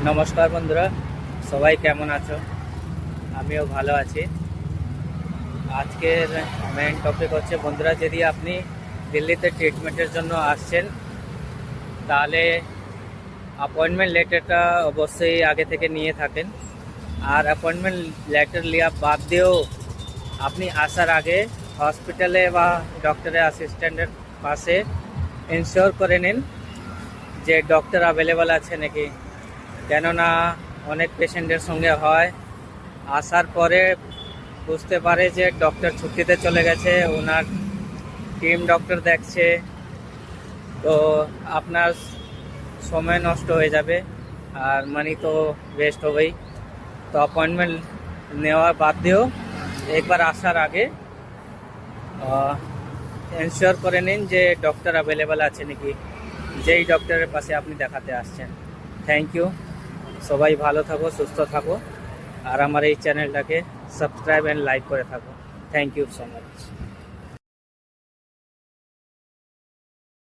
নমস্কার বন্ধুরা, সবাই কেমন আছো? আমিও ভালো আছি। আজকের মেইন টপিক হচ্ছে বন্ধুরা, যদি আপনি দিল্লিতে ট্রিটমেন্টের জন্য আসছেন তাহলে অ্যাপয়েন্টমেন্ট লেটারটা অবশ্যই আগে থেকে নিয়ে থাকেন। আর অ্যাপয়েন্টমেন্ট লেটার নেওয়া বাদ দিয়েও আপনি আসার আগে হসপিটালে বা ডক্টরের অ্যাসিস্ট্যান্টের পাশে ইনশিওর করে নিন যে ডক্টর অ্যাভেলেবল আছে নাকি। কেননা অনেক পেশেন্টের সঙ্গে হয়, আসার পরে বুঝতে পারে যে ডক্টর ছুটিতে চলে গেছে, ওনার টিম ডক্টর দেখছে, তো আপনার সময় নষ্ট হয়ে যাবে আর মানি তো ওয়েস্ট হবেই। তো অ্যাপয়েন্টমেন্ট নেওয়ার বাদ দিয়েও একবার আসার আগে এনশিওর করে নিন যে ডক্টর অ্যাভেলেবল আছে নাকি, যেই ডক্টরের পাশে আপনি দেখাতে আসছেন। Thank you. সবাই ভালো থাকো, সুস্থ থাকো, আর আমার এই চ্যানেলটাকে সাবস্ক্রাইব অ্যান্ড লাইক করে থাকো। Thank you so much.